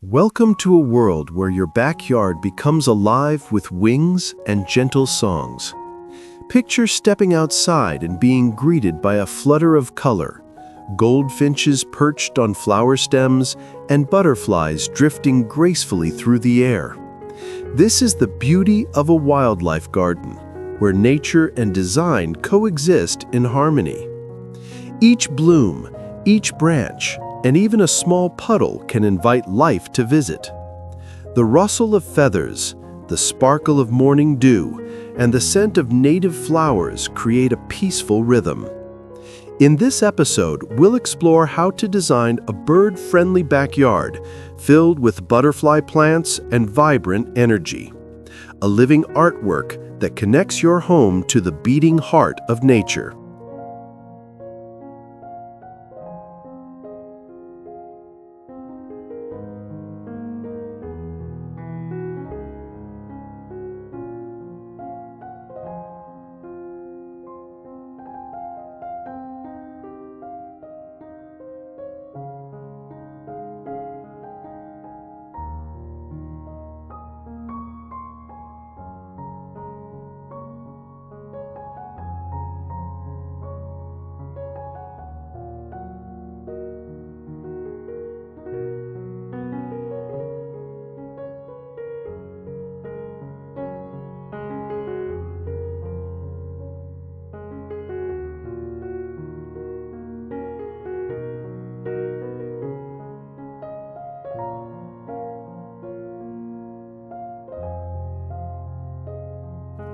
Welcome to a world where your backyard becomes alive with wings and gentle songs. Picture stepping outside and being greeted by a flutter of color, goldfinches perched on flower stems, and butterflies drifting gracefully through the air. This is the beauty of a wildlife garden, where nature and design coexist in harmony. Each bloom, each branch, and even a small puddle can invite life to visit. The rustle of feathers, the sparkle of morning dew, and the scent of native flowers create a peaceful rhythm. In this episode, we'll explore how to design a bird-friendly backyard filled with butterfly plants and vibrant energy. A living artwork that connects your home to the beating heart of nature.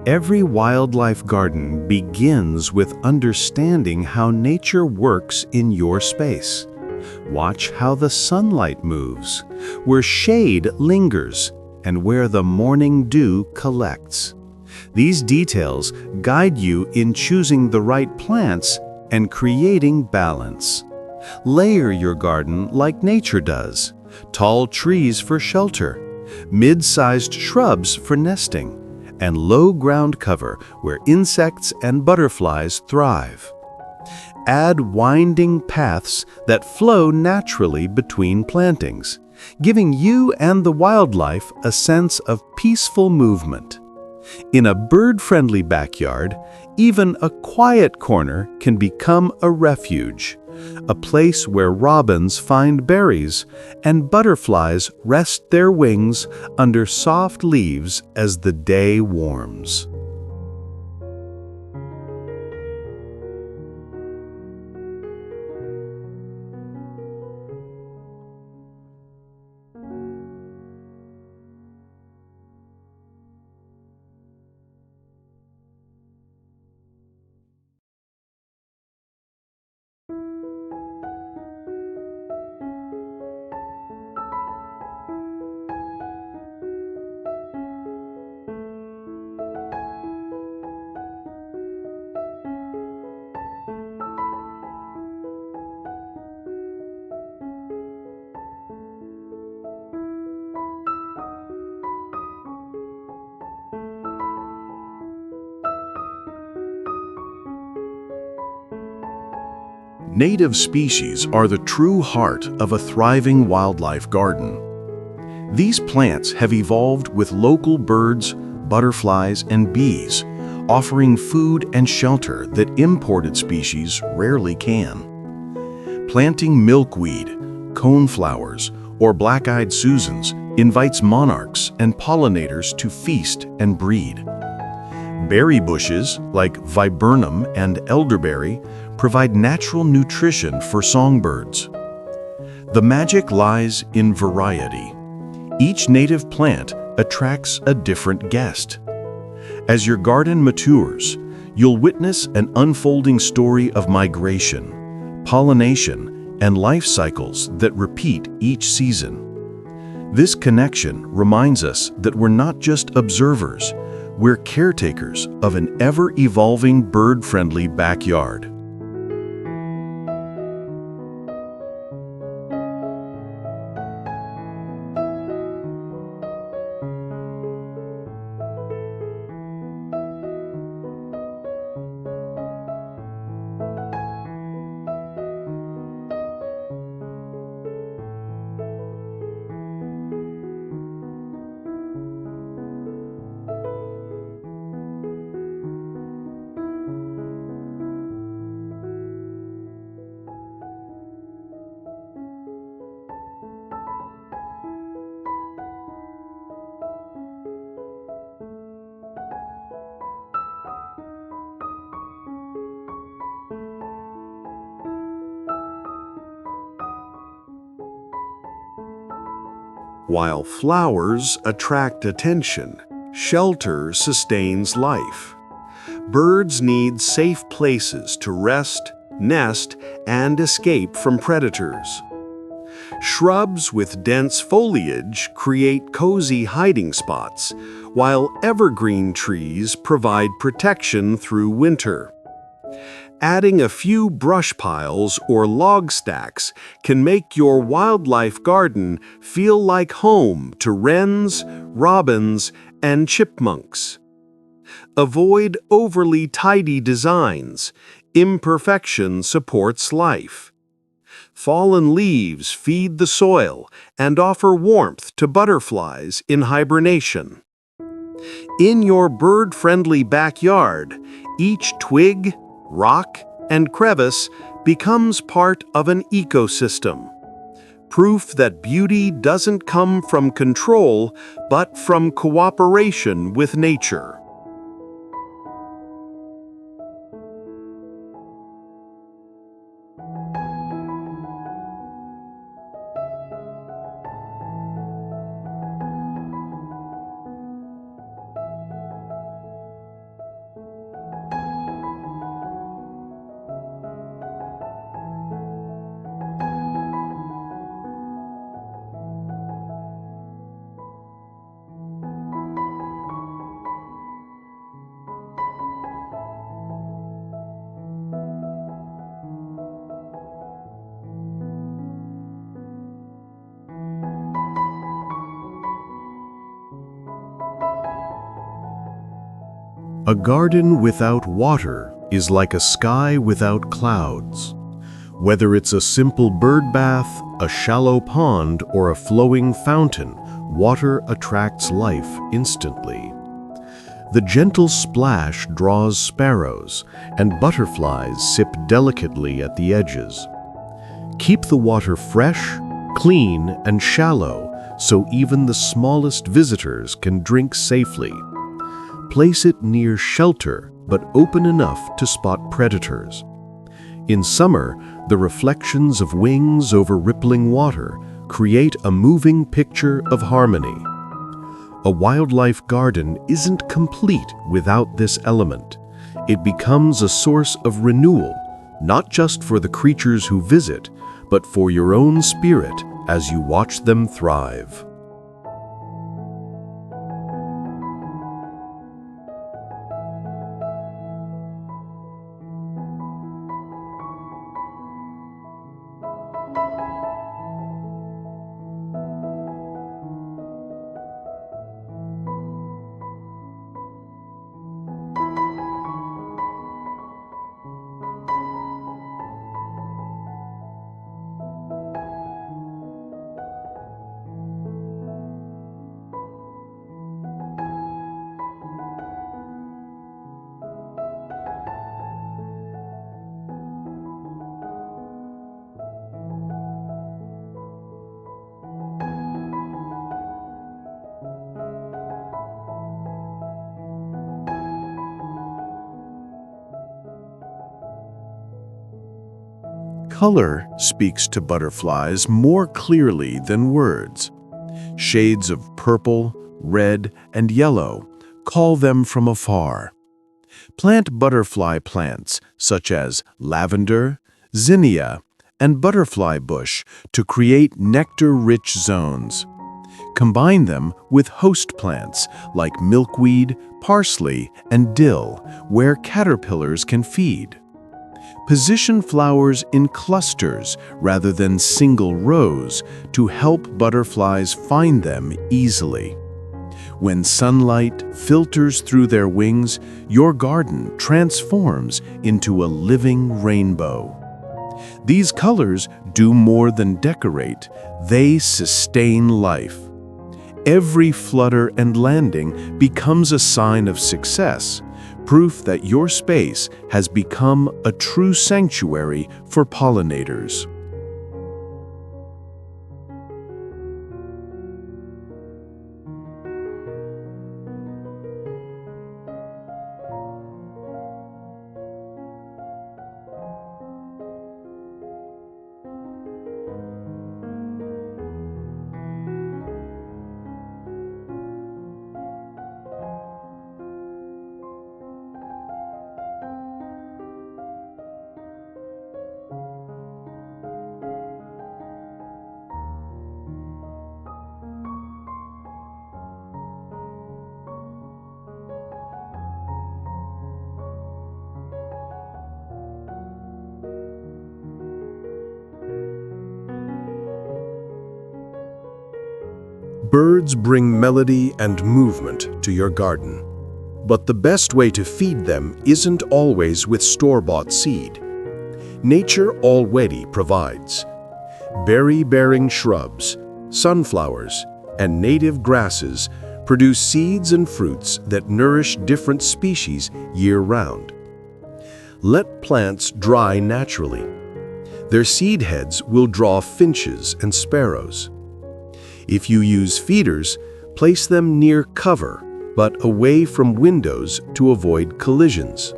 Every wildlife garden begins with understanding how nature works in your space. Watch how the sunlight moves, where shade lingers, and where the morning dew collects. These details guide you in choosing the right plants and creating balance. Layer your garden like nature does: tall trees for shelter, mid-sized shrubs for nesting, and low ground cover where insects and butterflies thrive. Add winding paths that flow naturally between plantings, giving you and the wildlife a sense of peaceful movement. In a bird-friendly backyard, even a quiet corner can become a refuge, a place where robins find berries and butterflies rest their wings under soft leaves as the day warms. Native species are the true heart of a thriving wildlife garden. These plants have evolved with local birds, butterflies, and bees, offering food and shelter that imported species rarely can. Planting milkweed, coneflowers, or black-eyed Susans invites monarchs and pollinators to feast and breed. Berry bushes like viburnum and elderberry provide natural nutrition for songbirds. The magic lies in variety. Each native plant attracts a different guest. As your garden matures, you'll witness an unfolding story of migration, pollination, and life cycles that repeat each season. This connection reminds us that we're not just observers, we're caretakers of an ever-evolving bird-friendly backyard. While flowers attract attention, shelter sustains life. Birds need safe places to rest, nest, and escape from predators. Shrubs with dense foliage create cozy hiding spots, while evergreen trees provide protection through winter. Adding a few brush piles or log stacks can make your wildlife garden feel like home to wrens, robins, and chipmunks. Avoid overly tidy designs. Imperfection supports life. Fallen leaves feed the soil and offer warmth to butterflies in hibernation. In your bird-friendly backyard, each twig, rock, and crevice becomes part of an ecosystem. Proof that beauty doesn't come from control, but from cooperation with nature. A garden without water is like a sky without clouds. Whether it's a simple bird bath, a shallow pond, or a flowing fountain, water attracts life instantly. The gentle splash draws sparrows, and butterflies sip delicately at the edges. Keep the water fresh, clean, and shallow so even the smallest visitors can drink safely. Place it near shelter, but open enough to spot predators. In summer, the reflections of wings over rippling water create a moving picture of harmony. A wildlife garden isn't complete without this element. It becomes a source of renewal, not just for the creatures who visit, but for your own spirit as you watch them thrive. Color speaks to butterflies more clearly than words. Shades of purple, red, and yellow call them from afar. Plant butterfly plants such as lavender, zinnia, and butterfly bush to create nectar-rich zones. Combine them with host plants like milkweed, parsley, and dill, where caterpillars can feed. Position flowers in clusters rather than single rows to help butterflies find them easily. When sunlight filters through their wings, your garden transforms into a living rainbow. These colors do more than decorate, they sustain life. Every flutter and landing becomes a sign of success, proof that your space has become a true sanctuary for pollinators. Birds bring melody and movement to your garden. But the best way to feed them isn't always with store-bought seed. Nature already provides. Berry-bearing shrubs, sunflowers, and native grasses produce seeds and fruits that nourish different species year-round. Let plants dry naturally. Their seed heads will draw finches and sparrows. If you use feeders, place them near cover, but away from windows to avoid collisions.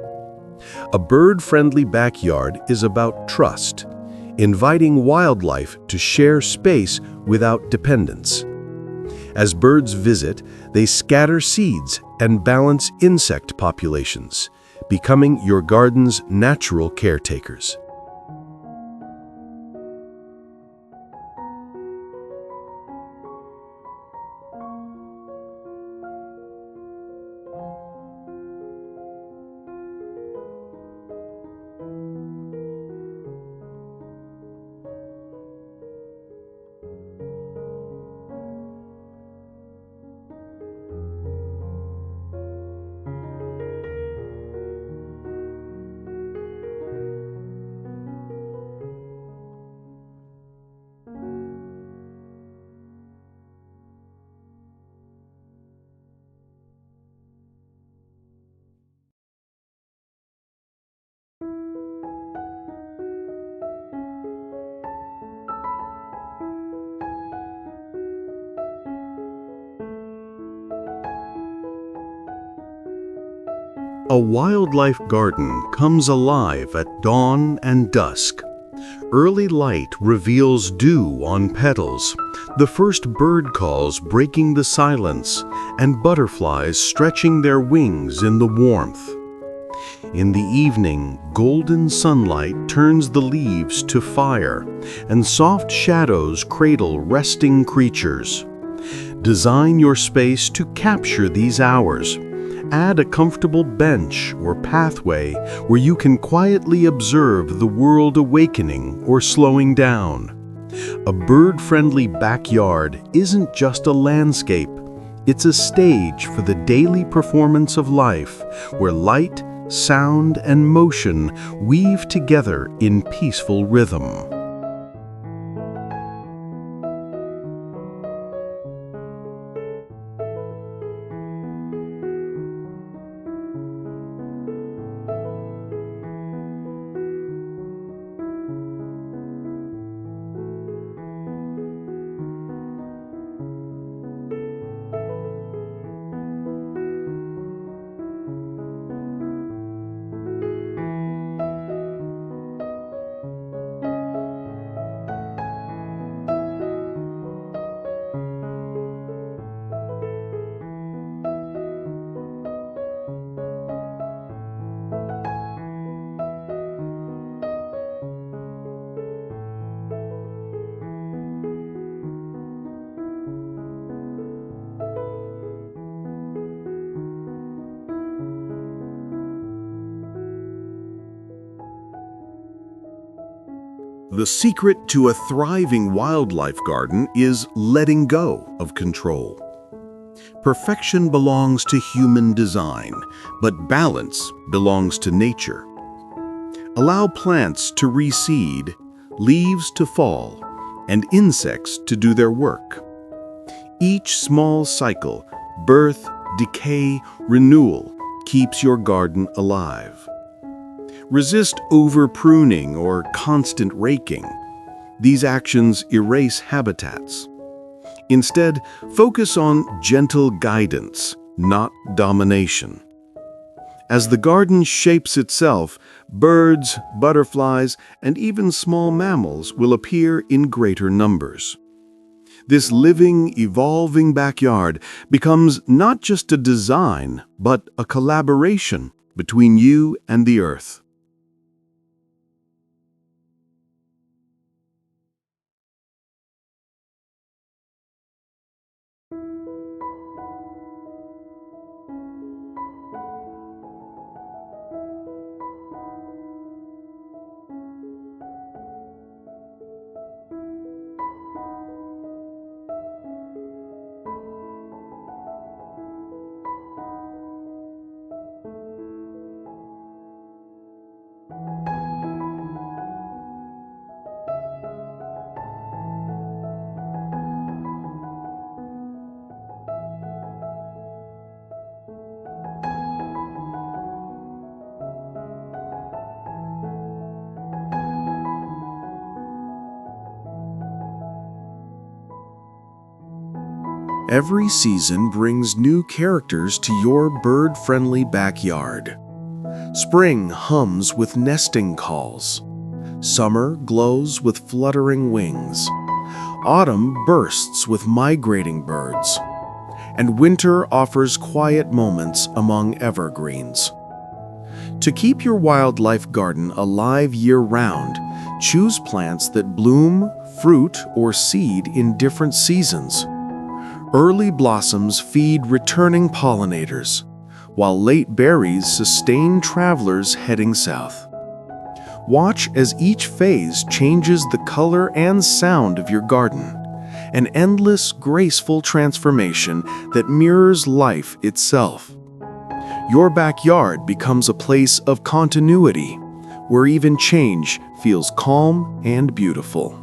A bird-friendly backyard is about trust, inviting wildlife to share space without dependence. As birds visit, they scatter seeds and balance insect populations, becoming your garden's natural caretakers. A wildlife garden comes alive at dawn and dusk. Early light reveals dew on petals, the first bird calls breaking the silence, and butterflies stretching their wings in the warmth. In the evening, golden sunlight turns the leaves to fire, and soft shadows cradle resting creatures. Design your space to capture these hours. Add a comfortable bench or pathway where you can quietly observe the world awakening or slowing down. A bird-friendly backyard isn't just a landscape. It's a stage for the daily performance of life, where light, sound, and motion weave together in peaceful rhythm. The secret to a thriving wildlife garden is letting go of control. Perfection belongs to human design, but balance belongs to nature. Allow plants to reseed, leaves to fall, and insects to do their work. Each small cycle, birth, decay, renewal, keeps your garden alive. Resist over-pruning or constant raking. These actions erase habitats. Instead, focus on gentle guidance, not domination. As the garden shapes itself, birds, butterflies, and even small mammals will appear in greater numbers. This living, evolving backyard becomes not just a design, but a collaboration between you and the earth. Every season brings new characters to your bird-friendly backyard. Spring hums with nesting calls. Summer glows with fluttering wings. Autumn bursts with migrating birds. And winter offers quiet moments among evergreens. To keep your wildlife garden alive year-round, choose plants that bloom, fruit, or seed in different seasons. Early blossoms feed returning pollinators, while late berries sustain travelers heading south. Watch as each phase changes the color and sound of your garden, an endless, graceful transformation that mirrors life itself. Your backyard becomes a place of continuity, where even change feels calm and beautiful.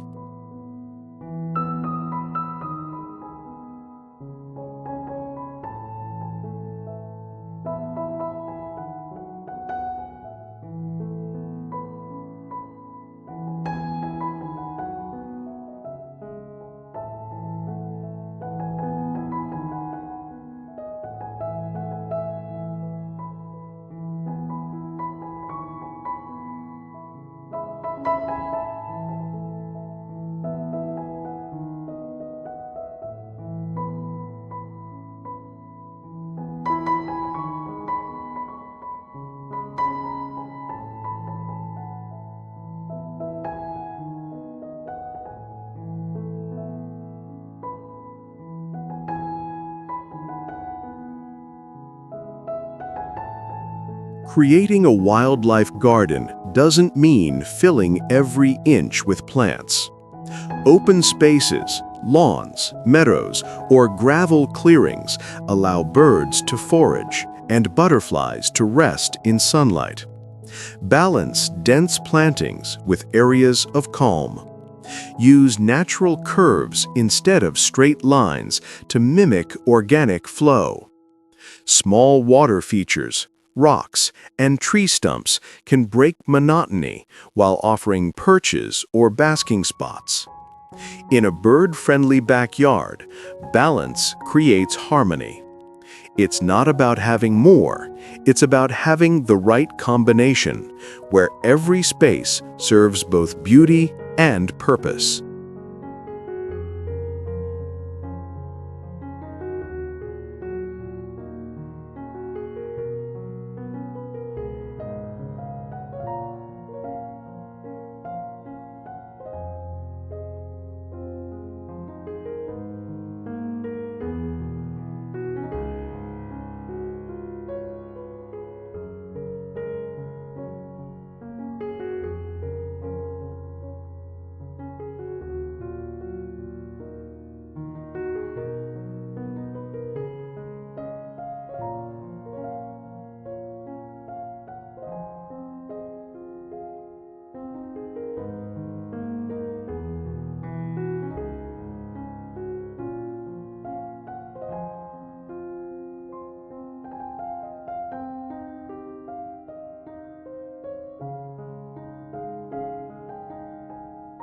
Creating a wildlife garden doesn't mean filling every inch with plants. Open spaces, lawns, meadows, or gravel clearings allow birds to forage and butterflies to rest in sunlight. Balance dense plantings with areas of calm. Use natural curves instead of straight lines to mimic organic flow. Small water features, rocks, and tree stumps can break monotony while offering perches or basking spots. In a bird-friendly backyard, balance creates harmony. It's not about having more, it's about having the right combination, where every space serves both beauty and purpose.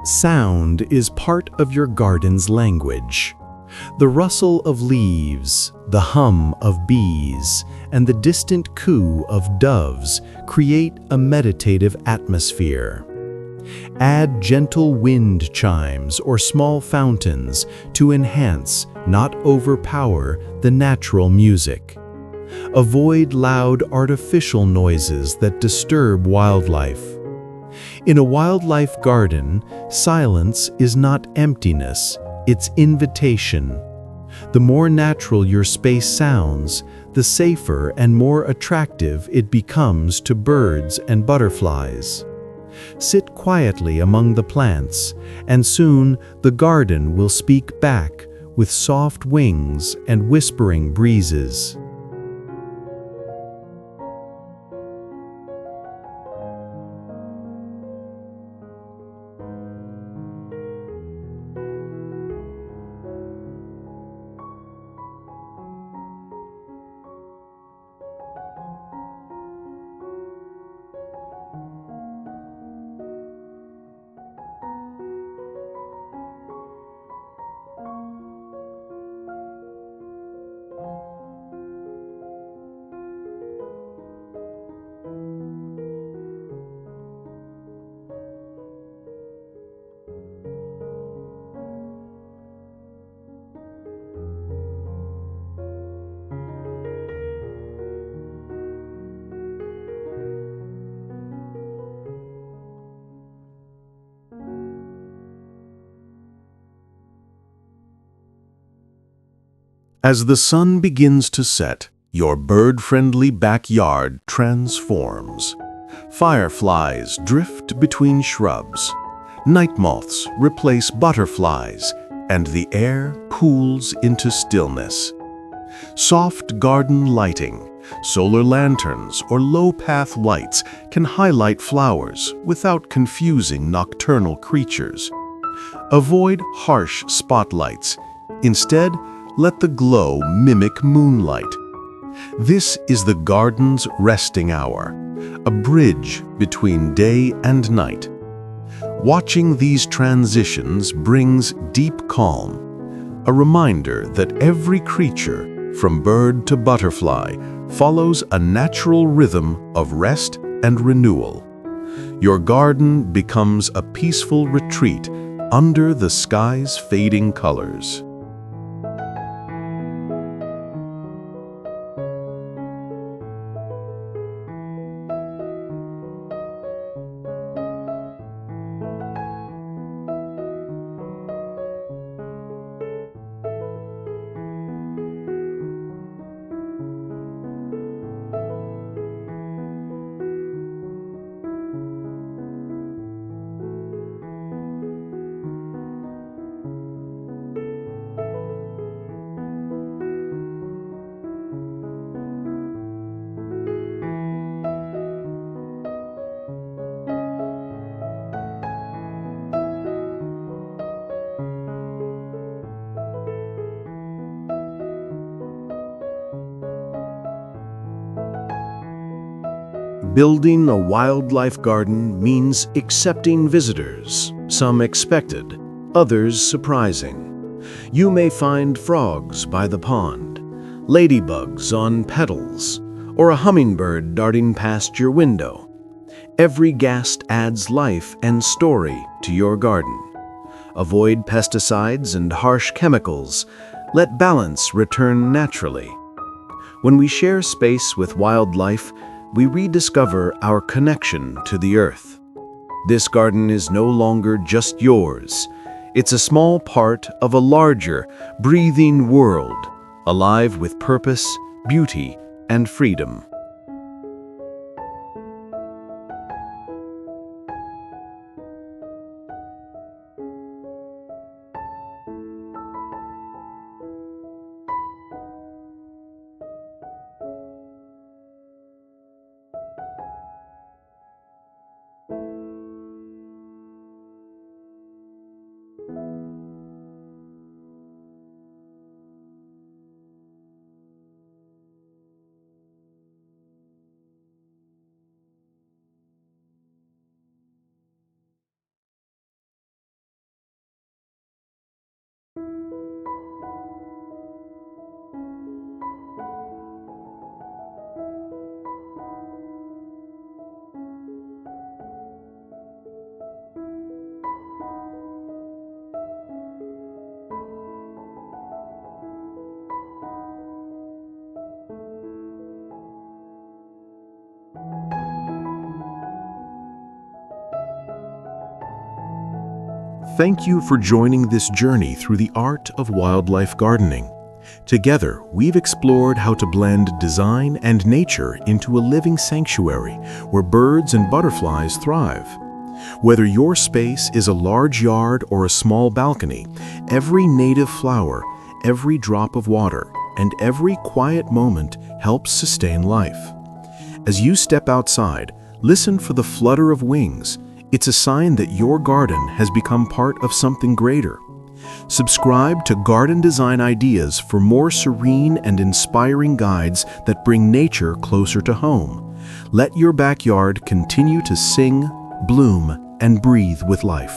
Sound is part of your garden's language. The rustle of leaves, the hum of bees, and the distant coo of doves create a meditative atmosphere. Add gentle wind chimes or small fountains to enhance, not overpower, the natural music. Avoid loud artificial noises that disturb wildlife. In a wildlife garden, silence is not emptiness, it's invitation. The more natural your space sounds, the safer and more attractive it becomes to birds and butterflies. Sit quietly among the plants, and soon the garden will speak back with soft wings and whispering breezes. As the sun begins to set, your bird-friendly backyard transforms. Fireflies drift between shrubs. Night moths replace butterflies, and the air cools into stillness. Soft garden lighting, solar lanterns, or low-path lights can highlight flowers without confusing nocturnal creatures. Avoid harsh spotlights. Instead, let the glow mimic moonlight. This is the garden's resting hour, a bridge between day and night. Watching these transitions brings deep calm, a reminder that every creature, from bird to butterfly, follows a natural rhythm of rest and renewal. Your garden becomes a peaceful retreat under the sky's fading colors. Building a wildlife garden means accepting visitors, some expected, others surprising. You may find frogs by the pond, ladybugs on petals, or a hummingbird darting past your window. Every guest adds life and story to your garden. Avoid pesticides and harsh chemicals. Let balance return naturally. When we share space with wildlife, we rediscover our connection to the earth. This garden is no longer just yours. It's a small part of a larger, breathing world, alive with purpose, beauty, and freedom. Thank you for joining this journey through the art of wildlife gardening. Together, we've explored how to blend design and nature into a living sanctuary where birds and butterflies thrive. Whether your space is a large yard or a small balcony, every native flower, every drop of water, and every quiet moment helps sustain life. As you step outside, listen for the flutter of wings. It's a sign that your garden has become part of something greater. Subscribe to Garden Design Ideas for more serene and inspiring guides that bring nature closer to home. Let your backyard continue to sing, bloom, and breathe with life.